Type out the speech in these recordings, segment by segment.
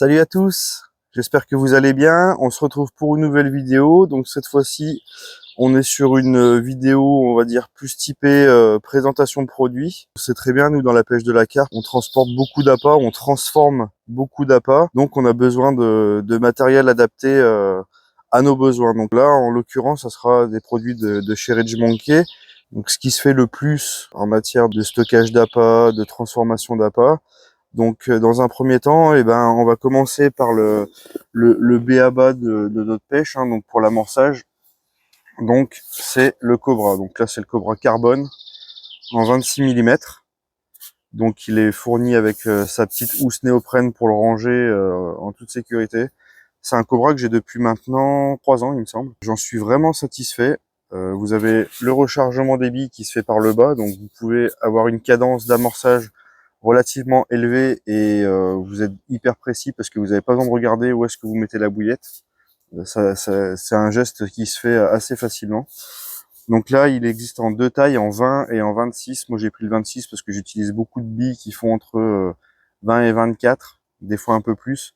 Salut à tous, j'espère que vous allez bien. On se retrouve pour une nouvelle vidéo. Donc cette fois-ci, on est sur une vidéo, on va dire, plus typée présentation de produits. C'est très bien, nous, dans la pêche de la carpe, on transporte beaucoup d'appâts, on transforme beaucoup d'appâts. Donc on a besoin de matériel adapté à nos besoins. Donc là, en l'occurrence, ça sera des produits de chez Rich Monkey. Donc ce qui se fait le plus en matière de stockage d'appâts, de transformation d'appâts. Donc, dans un premier temps, on va commencer par le b.a-ba de notre pêche, hein, donc pour l'amorçage. Donc, c'est le Cobra. Donc là, c'est le Cobra Carbone en 26 mm. Donc, il est fourni avec sa petite housse néoprène pour le ranger en toute sécurité. C'est un Cobra que j'ai depuis maintenant 3 ans, il me semble. J'en suis vraiment satisfait. Vous avez le rechargement des billes qui se fait par le bas, donc vous pouvez avoir une cadence d'amorçage relativement élevée et vous êtes hyper précis parce que vous n'avez pas besoin de regarder où est-ce que vous mettez la bouillette. C'est un geste qui se fait assez facilement. Donc là, il existe en 2 tailles, en 20 et en 26. Moi, j'ai pris le 26 parce que j'utilise beaucoup de billes qui font entre 20 et 24, des fois un peu plus.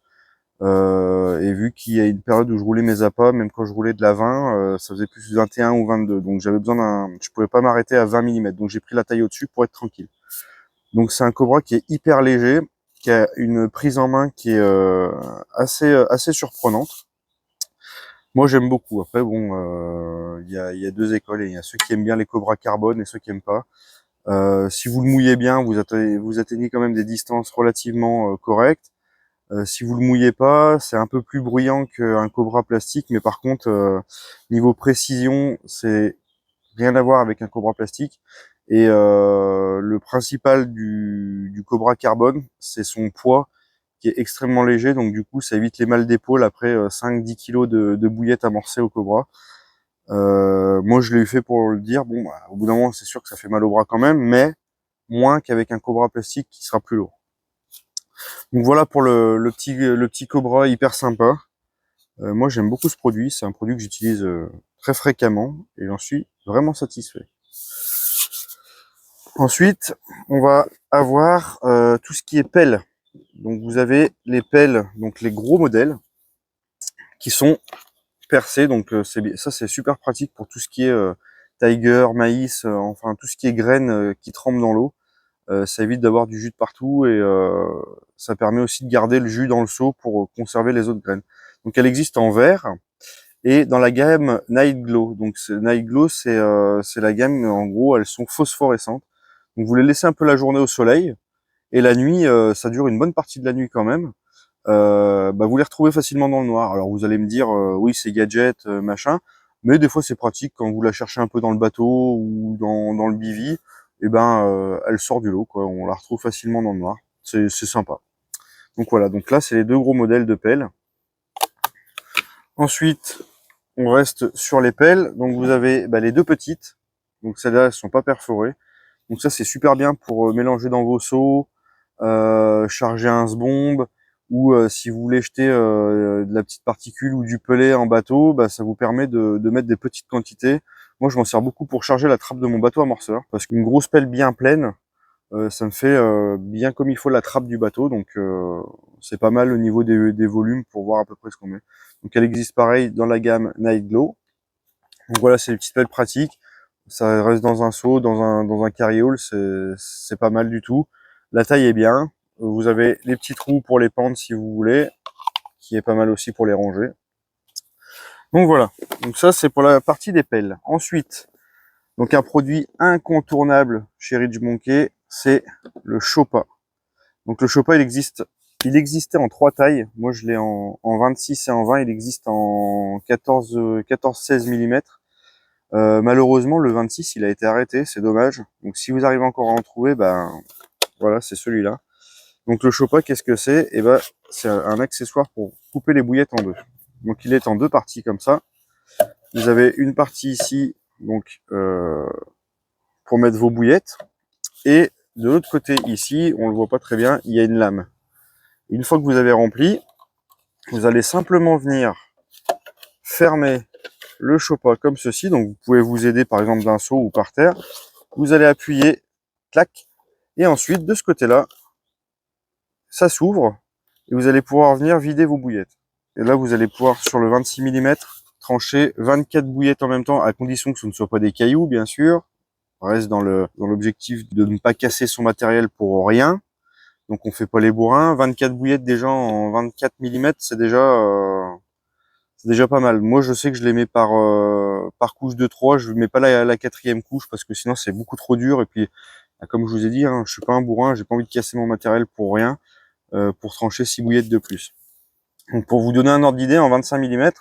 Et vu qu'il y a une période où je roulais mes appâts, même quand je roulais de la 20, ça faisait plus 21 ou 22. Donc j'avais besoin je pouvais pas m'arrêter à 20 mm. Donc j'ai pris la taille au-dessus pour être tranquille. Donc c'est un Cobra qui est hyper léger, qui a une prise en main qui est assez surprenante. Moi j'aime beaucoup. Après bon, il y a 2 écoles, et il y a ceux qui aiment bien les Cobras carbone et ceux qui aiment pas. Si vous le mouillez bien, vous atteignez quand même des distances relativement correctes. Si vous le mouillez pas, c'est un peu plus bruyant qu'un Cobra plastique, mais par contre, niveau précision, c'est rien à voir avec un Cobra plastique. Et le principal du Cobra carbone, c'est son poids qui est extrêmement léger, donc du coup, ça évite les mal d'épaule après 5-10 kilos de bouillettes amorcées au Cobra. Moi, je l'ai eu fait pour le dire. Bon, bah, au bout d'un moment, c'est sûr que ça fait mal au bras quand même, mais moins qu'avec un Cobra plastique qui sera plus lourd. Donc voilà pour le petit Cobra hyper sympa. Moi j'aime beaucoup ce produit, c'est un produit que j'utilise très fréquemment et j'en suis vraiment satisfait. Ensuite, on va avoir tout ce qui est pelles. Donc vous avez les pelles, donc les gros modèles qui sont percés. Donc ça c'est super pratique pour tout ce qui est tiger, maïs, enfin tout ce qui est graines qui trempent dans l'eau. Ça évite d'avoir du jus de partout et ça permet aussi de garder le jus dans le seau pour conserver les autres graines. Donc elle existe en verre et dans la gamme Night Glow. Donc Night Glow, c'est la gamme, en gros, elles sont phosphorescentes. Donc vous les laissez un peu la journée au soleil et la nuit, ça dure une bonne partie de la nuit quand même. Vous les retrouvez facilement dans le noir. Alors vous allez me dire, oui, c'est gadget, machin, mais des fois c'est pratique quand vous la cherchez un peu dans le bateau ou dans le bivy, et elle sort du lot, quoi. On la retrouve facilement dans le noir. C'est sympa. Donc voilà, donc là c'est les 2 gros modèles de pelles. Ensuite, on reste sur les pelles. Donc vous avez les 2 petites. Donc celles-là, elles sont pas perforées. Donc ça c'est super bien pour mélanger dans vos seaux, charger un sbombe, ou si vous voulez jeter de la petite particule ou du pellet en bateau, ça vous permet de mettre des petites quantités. Moi je m'en sers beaucoup pour charger la trappe de mon bateau amorceur, parce qu'une grosse pelle bien pleine, ça me fait bien comme il faut la trappe du bateau, donc c'est pas mal au niveau des volumes pour voir à peu près ce qu'on met. Donc elle existe pareil dans la gamme Night Glow. Donc voilà, c'est une petite pelle pratique. Ça reste dans un seau, dans un carriole, c'est pas mal du tout. La taille est bien. Vous avez les petits trous pour les pendre si vous voulez, qui est pas mal aussi pour les ranger. Donc voilà. Donc ça, c'est pour la partie des pelles. Ensuite, donc un produit incontournable chez Rich Monkey, c'est le Choppa. Donc le Choppa, il existait en 3 tailles. Moi, je l'ai en 26 et en 20. Il existe en 14-16 mm. Malheureusement, le 26, il a été arrêté. C'est dommage. Donc si vous arrivez encore à en trouver, voilà, c'est celui-là. Donc le Choppa, qu'est-ce que c'est? C'est un accessoire pour couper les bouillettes en 2. Donc il est en 2 parties comme ça. Vous avez une partie ici, donc pour mettre vos bouillettes, et de l'autre côté ici, on le voit pas très bien, il y a une lame. Une fois que vous avez rempli, vous allez simplement venir fermer le Choppa comme ceci. Donc vous pouvez vous aider par exemple d'un seau ou par terre. Vous allez appuyer, clac, et ensuite de ce côté-là, ça s'ouvre et vous allez pouvoir venir vider vos bouillettes. Et là, vous allez pouvoir, sur le 26 mm, trancher 24 bouillettes en même temps, à condition que ce ne soit pas des cailloux, bien sûr. On reste dans l'objectif de ne pas casser son matériel pour rien. Donc on fait pas les bourrins. 24 bouillettes déjà en 24 mm, c'est déjà pas mal. Moi, je sais que je les mets par couche de 3. Je mets pas la quatrième couche parce que sinon c'est beaucoup trop dur. Et puis, comme je vous ai dit, hein, je suis pas un bourrin, j'ai pas envie de casser mon matériel pour rien, pour trancher 6 bouillettes de plus. Donc pour vous donner un ordre d'idée, en 25 mm,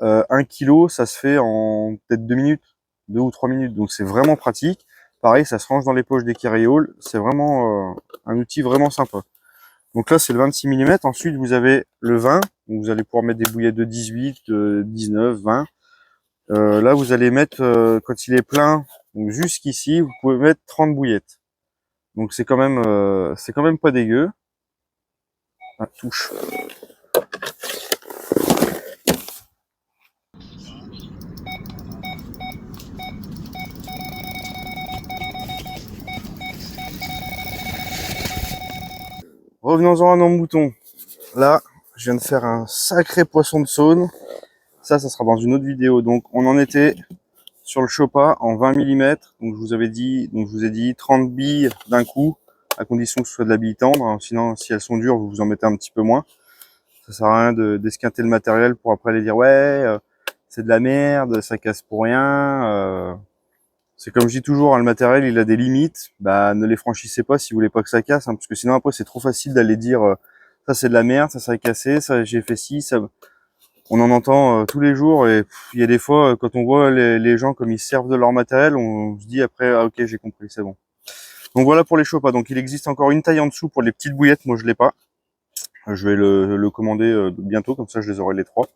1 kg, ça se fait en peut-être 2 minutes, 2 ou 3 minutes. Donc c'est vraiment pratique. Pareil, ça se range dans les poches des carrioles. C'est vraiment un outil vraiment sympa. Donc là, c'est le 26 mm. Ensuite, vous avez le 20. Donc vous allez pouvoir mettre des bouillettes de 18, 19, 20. Là, vous allez mettre, quand il est plein, donc jusqu'ici, vous pouvez mettre 30 bouillettes. Donc c'est quand même pas dégueu. Ah, touche. Revenons-en à nos moutons. Là, je viens de faire un sacré poisson de saône. Ça sera dans une autre vidéo. Donc, on en était sur le Chopa en 20 mm. Donc, je vous ai dit 30 billes d'un coup, à condition que ce soit de la bille tendre. Sinon, si elles sont dures, vous en mettez un petit peu moins. Ça sert à rien d'esquinter le matériel pour après aller dire ouais, c'est de la merde, ça casse pour rien. C'est comme je dis toujours, hein, le matériel, il a des limites. Bah, ne les franchissez pas si vous voulez pas que ça casse, hein, parce que sinon après c'est trop facile d'aller dire ça c'est de la merde, ça a cassé, ça j'ai fait ci, ça. On en entend tous les jours et il y a des fois quand on voit les gens comme ils se servent de leur matériel, on se dit après ah ok j'ai compris, c'est bon. Donc voilà pour les Chopas. Donc il existe encore une taille en dessous pour les petites bouillettes. Moi je l'ai pas. Je vais le commander bientôt, comme ça je les aurai les trois.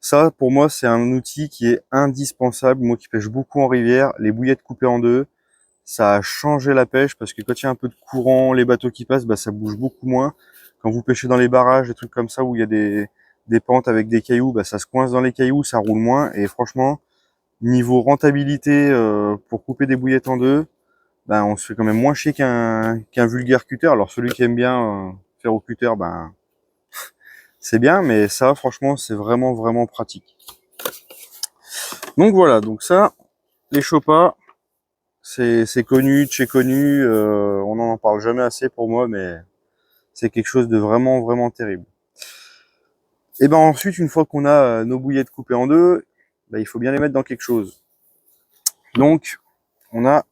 Ça, pour moi, c'est un outil qui est indispensable. Moi qui pêche beaucoup en rivière, les bouillettes coupées en deux, ça a changé la pêche parce que quand il y a un peu de courant, les bateaux qui passent, bah, ça bouge beaucoup moins. Quand vous pêchez dans les barrages, des trucs comme ça où il y a des pentes avec des cailloux, bah, ça se coince dans les cailloux, ça roule moins. Et franchement, niveau rentabilité pour couper des bouillettes en deux, bah, on se fait quand même moins chier qu'un vulgaire cutter. Alors celui qui aime bien faire au cutter, ben c'est bien, mais ça, franchement, c'est vraiment, vraiment pratique. Donc voilà, donc ça, les Chopas, c'est connu, c'est connu, on n'en parle jamais assez pour moi, mais c'est quelque chose de vraiment, vraiment terrible. Et ben ensuite, une fois qu'on a nos bouillettes coupées en deux, ben, il faut bien les mettre dans quelque chose. Donc, on a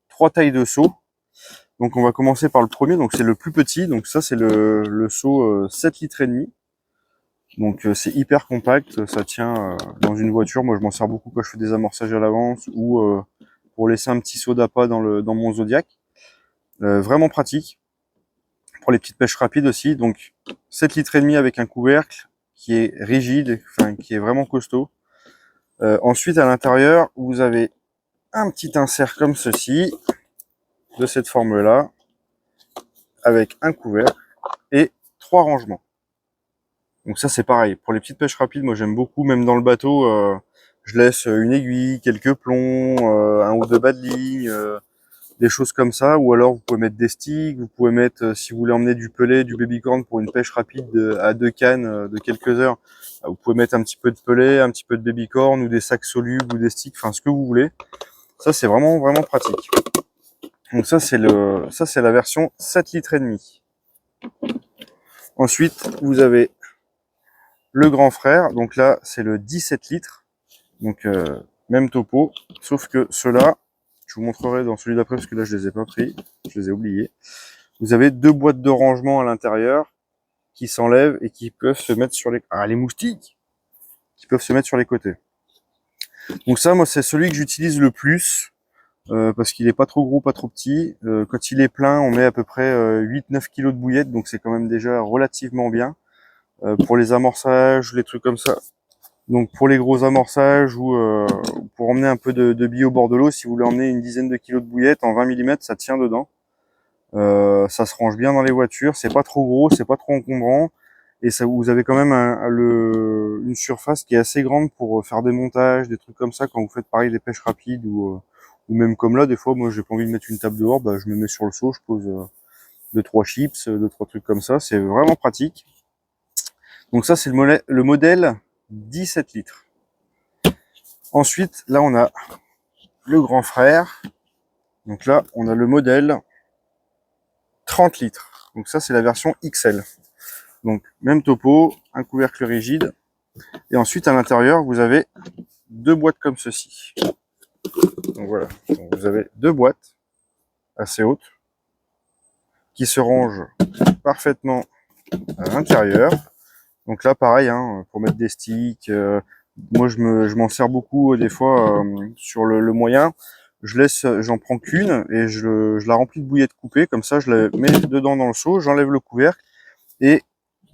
trois tailles de seaux. Donc on va commencer par le premier, donc c'est le plus petit, donc ça c'est le seau 7 litres et demi. Donc c'est hyper compact, ça tient dans une voiture. Moi je m'en sers beaucoup quand je fais des amorçages à l'avance ou pour laisser un petit seau d'appât dans mon Zodiac. Vraiment pratique. Pour les petites pêches rapides aussi. Donc 7 litres et demi avec un couvercle qui est rigide, enfin qui est vraiment costaud. Ensuite à l'intérieur vous avez un petit insert comme ceci, de cette forme là, avec un couvercle et trois rangements. Donc ça c'est pareil, pour les petites pêches rapides, moi j'aime beaucoup, même dans le bateau, je laisse une aiguille, quelques plombs, un ou deux bas de ligne, des choses comme ça, ou alors vous pouvez mettre des sticks, vous pouvez mettre, si vous voulez emmener du pelet, du babycorn pour une pêche rapide à deux cannes de quelques heures, vous pouvez mettre un petit peu de pelet, un petit peu de babycorn, ou des sacs solubles, ou des sticks, enfin ce que vous voulez. Ça c'est vraiment, vraiment pratique. Donc ça c'est la version 7 litres et demi. Ensuite, vous avez le grand frère, donc là c'est le 17 litres, donc même topo, sauf que ceux-là, je vous montrerai dans celui d'après parce que là je les ai pas pris, je les ai oubliés. Vous avez deux boîtes de rangement à l'intérieur qui s'enlèvent et qui peuvent se mettre sur les moustiques qui peuvent se mettre sur les côtés. Donc ça, moi c'est celui que j'utilise le plus parce qu'il est pas trop gros, pas trop petit. Quand il est plein, on met à peu près 8-9 kg de bouillettes, donc c'est quand même déjà relativement bien. Pour les amorçages, les trucs comme ça. Donc pour les gros amorçages ou pour emmener un peu de billes au bord de l'eau, si vous voulez emmener une dizaine de kilos de bouillettes en 20 mm, ça tient dedans. Ça se range bien dans les voitures, c'est pas trop gros, c'est pas trop encombrant, et ça, vous avez quand même une surface qui est assez grande pour faire des montages, des trucs comme ça quand vous faites pareil des pêches rapides ou même comme là, des fois, moi j'ai pas envie de mettre une table dehors, bah, je me mets sur le seau, je pose 2-3 chips, 2-3 trucs comme ça. C'est vraiment pratique. Donc ça, c'est le modèle 17 litres. Ensuite, là, on a le grand frère. Donc là, on a le modèle 30 litres. Donc ça, c'est la version XL. Donc, même topo, un couvercle rigide. Et ensuite, à l'intérieur, vous avez 2 boîtes comme ceci. Donc voilà, donc, vous avez 2 boîtes assez hautes qui se rangent parfaitement à l'intérieur. Donc là, pareil, hein, pour mettre des sticks. Moi, je m'en sers beaucoup des fois sur le moyen. J'en prends qu'une et je la remplis de bouillettes coupées. Comme ça, je la mets dedans dans le seau, j'enlève le couvercle. Et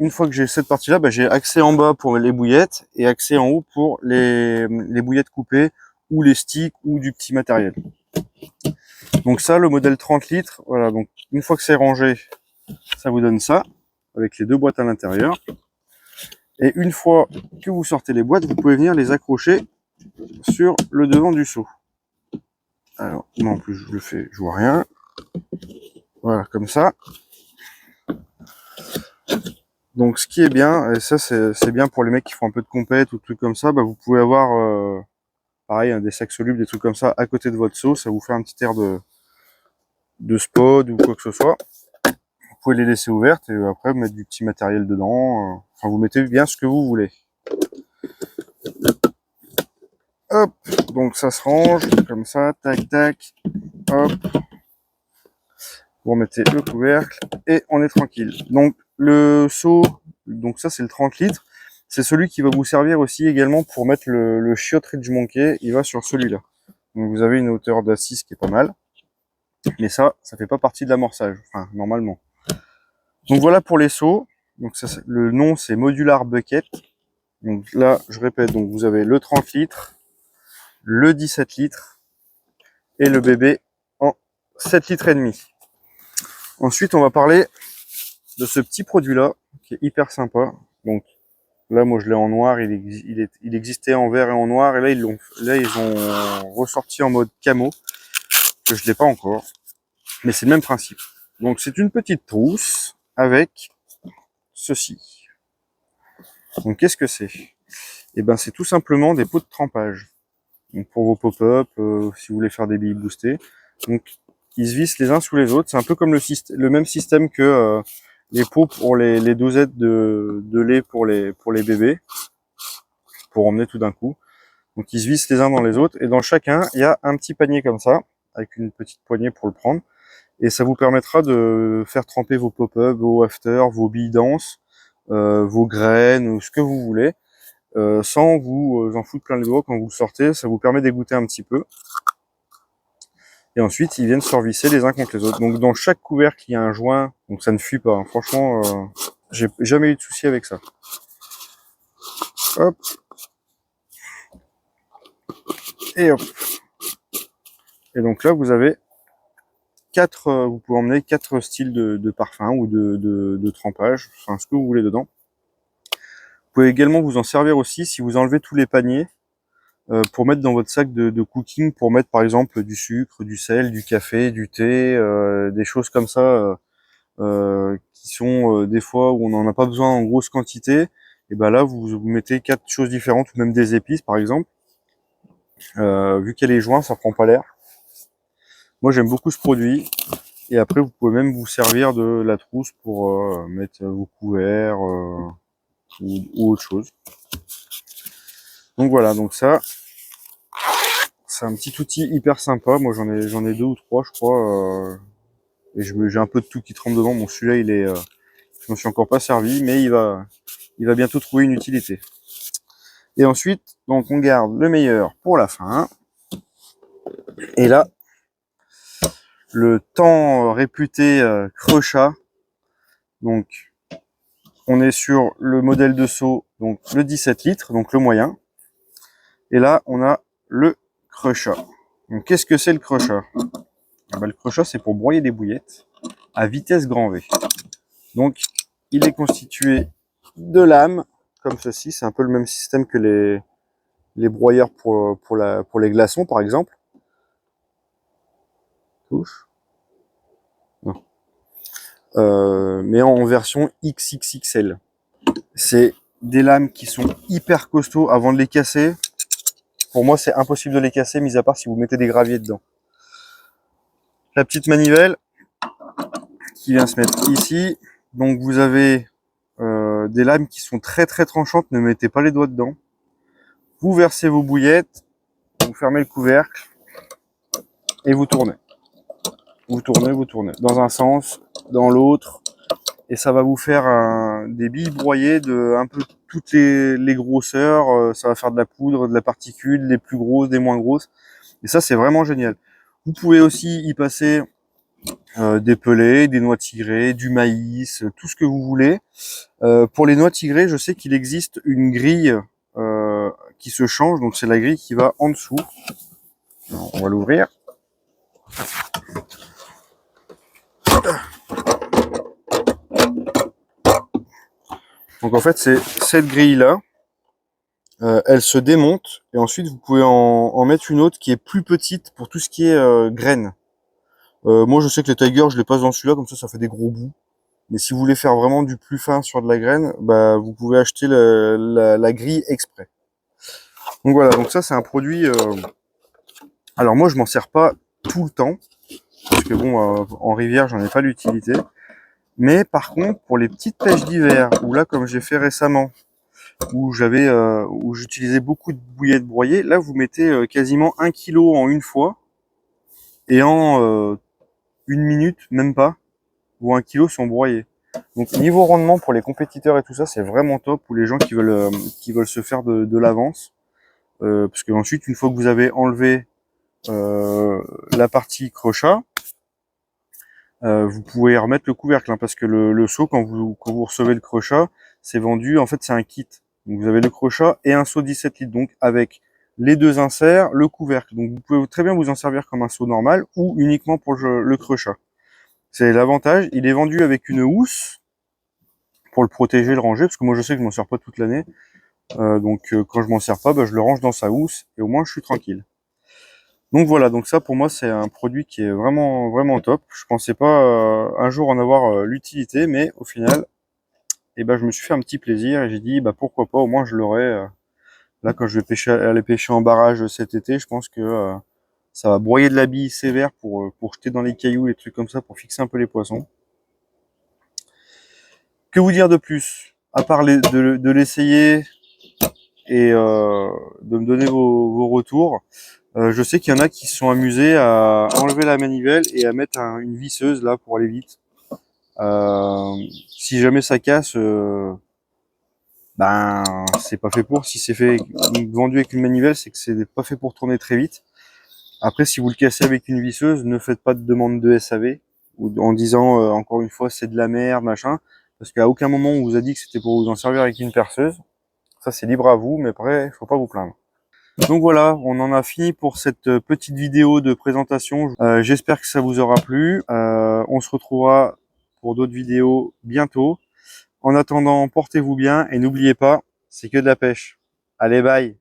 une fois que j'ai cette partie-là, bah, j'ai accès en bas pour les bouillettes et accès en haut pour les bouillettes coupées ou les sticks ou du petit matériel. Donc ça, le modèle 30 litres, voilà. Donc une fois que c'est rangé, ça vous donne ça avec les 2 boîtes à l'intérieur. Et une fois que vous sortez les boîtes, vous pouvez venir les accrocher sur le devant du seau. Alors, non, en plus je le fais, je vois rien. Voilà, comme ça. Donc ce qui est bien, et ça c'est bien pour les mecs qui font un peu de compète ou des trucs comme ça, bah, vous pouvez avoir pareil, des sacs solubles, des trucs comme ça à côté de votre seau, ça vous fait un petit air de spod ou quoi que ce soit. Vous pouvez les laisser ouvertes et après vous mettre du petit matériel dedans. Enfin, vous mettez bien ce que vous voulez. Hop, donc ça se range comme ça, tac tac, hop. Vous remettez le couvercle et on est tranquille. Donc le seau, donc ça c'est le 30 litres, c'est celui qui va vous servir aussi également pour mettre le chiotte Ridge Monkey, il va sur celui-là. Donc vous avez une hauteur d'assise qui est pas mal, mais ça fait pas partie de l'amorçage, enfin normalement. Donc voilà pour les seaux. Donc ça, le nom c'est Modular Bucket. Donc là, je répète, donc vous avez le 30 litres, le 17 litres et le bébé en 7 litres et demi. Ensuite, on va parler de ce petit produit-là qui est hyper sympa. Donc là, moi, je l'ai en noir. Il existait en vert et en noir, et là, ils ont ressorti en mode camo. Que je l'ai pas encore, mais c'est le même principe. Donc c'est une petite trousse avec ceci. Donc qu'est-ce que c'est? Et ben c'est tout simplement des pots de trempage. Donc pour vos pop-up, si vous voulez faire des billes boostées. Donc ils se vissent les uns sous les autres. C'est un peu comme le même système que les pots pour les dosettes de lait pour les bébés, pour emmener tout d'un coup. Donc ils se vissent les uns dans les autres et dans chacun il y a un petit panier comme ça avec une petite poignée pour le prendre. Et ça vous permettra de faire tremper vos pop-up, vos after, vos billes danse, vos graines, ce que vous voulez, sans vous en foutre plein les doigts quand vous sortez. Ça vous permet d'égoutter un petit peu. Et ensuite, ils viennent se revisser les uns contre les autres. Donc dans chaque couvercle, il y a un joint, donc ça ne fuit pas. Hein. Franchement, j'ai jamais eu de souci avec ça. Hop. Et hop. Et donc là, vous avez vous pouvez emmener 4 styles de parfum ou de trempage, enfin ce que vous voulez dedans. Vous pouvez également vous en servir aussi si vous enlevez tous les paniers pour mettre dans votre sac de cooking, pour mettre par exemple du sucre, du sel, du café, du thé, des choses comme ça qui sont des fois où on n'en a pas besoin en grosse quantité. Et ben là, vous mettez 4 choses différentes ou même des épices par exemple. Vu qu'elle est jointe, ça prend pas l'air. Moi, j'aime beaucoup ce produit. Et après, vous pouvez même vous servir de la trousse pour mettre vos couverts ou autre chose. Donc voilà, donc ça, c'est un petit outil hyper sympa. Moi, j'en ai 2 ou 3, je crois. Et j'ai un peu de tout qui trempe dedans. Bon, celui-là, je m'en suis encore pas servi, mais il va bientôt trouver une utilité. Et ensuite, donc, on garde le meilleur pour la fin. Et là, le tant réputé Crechat. Donc, on est sur le modèle de seau, donc le 17 litres, donc le moyen. Et là, on a le Crechat. Donc, qu'est-ce que c'est le Crechat? Le Crechat, c'est pour broyer des bouillettes à vitesse grand V. Donc, il est constitué de lames, comme ceci. C'est un peu le même système que les broyeurs pour les glaçons, par exemple. Touche. Non. mais en version XXXL. C'est des lames qui sont hyper costauds. Avant de les casser, pour moi c'est impossible de les casser, mis à part si vous mettez des graviers dedans. La petite manivelle qui vient se mettre ici. Donc vous avez des lames qui sont très tranchantes, ne mettez pas les doigts dedans. Vous versez vos bouillettes, vous fermez le couvercle et vous tournez. Vous tournez dans un sens, dans l'autre, et ça va vous faire des billes broyées de un peu toutes les grosseurs. Ça va faire de la poudre, de la particule, des plus grosses, des moins grosses, et ça c'est vraiment génial. Vous pouvez aussi y passer des pelés, des noix tigrées, du maïs, tout ce que vous voulez. Pour les noix tigrées, je sais qu'il existe une grille qui se change, donc c'est la grille qui va en dessous. Alors, on va l'ouvrir. Donc en fait c'est cette grille là, elle se démonte et ensuite vous pouvez en mettre une autre qui est plus petite pour tout ce qui est graines. Moi je sais que les Tiger je les passe dans celui-là, comme ça fait des gros bouts. Mais si vous voulez faire vraiment du plus fin sur de la graine, bah vous pouvez acheter la grille exprès. Donc voilà, donc ça c'est un produit. Alors moi je m'en sers pas tout le temps parce que bon en rivière j'en ai pas l'utilité. Mais par contre pour les petites pêches d'hiver, ou là comme j'ai fait récemment, où j'utilisais beaucoup de bouillettes broyées, là vous mettez quasiment 1 kg en une fois et en une minute, même pas, ou 1 kg sont broyés. Donc niveau rendement pour les compétiteurs et tout ça, c'est vraiment top, ou les gens qui veulent se faire de l'avance, parce que ensuite une fois que vous avez enlevé la partie crochat, vous pouvez remettre le couvercle, hein, parce que le seau quand vous recevez le crochat, c'est vendu, en fait c'est un kit. Donc vous avez le crochat et un seau 17 litres, donc avec les deux inserts, le couvercle. Donc vous pouvez très bien vous en servir comme un seau normal ou uniquement pour le crochat. C'est l'avantage. Il est vendu avec une housse pour le protéger, le ranger, parce que moi je sais que je m'en sers pas toute l'année. Donc quand je m'en sers pas, bah, je le range dans sa housse et au moins je suis tranquille. Donc voilà, donc ça pour moi c'est un produit qui est vraiment top. Je pensais pas un jour en avoir l'utilité, mais au final, eh ben je me suis fait un petit plaisir et j'ai dit bah pourquoi pas, au moins je l'aurai. Là quand je vais aller pêcher en barrage cet été, je pense que ça va broyer de la bille sévère pour jeter dans les cailloux et trucs comme ça pour fixer un peu les poissons. Que vous dire de plus à part de l'essayer et de me donner vos retours. Je sais qu'il y en a qui se sont amusés à enlever la manivelle et à mettre une visseuse là pour aller vite. Si jamais ça casse, ben c'est pas fait pour. Si c'est fait vendu avec une manivelle, c'est que c'est pas fait pour tourner très vite. Après, si vous le cassez avec une visseuse, ne faites pas de demande de SAV ou en disant encore une fois c'est de la merde machin, parce qu'à aucun moment on vous a dit que c'était pour vous en servir avec une perceuse. Ça c'est libre à vous, mais après faut pas vous plaindre. Donc voilà, on en a fini pour cette petite vidéo de présentation. J'espère que ça vous aura plu. On se retrouvera pour d'autres vidéos bientôt. En attendant, portez-vous bien et n'oubliez pas, c'est que de la pêche. Allez, bye!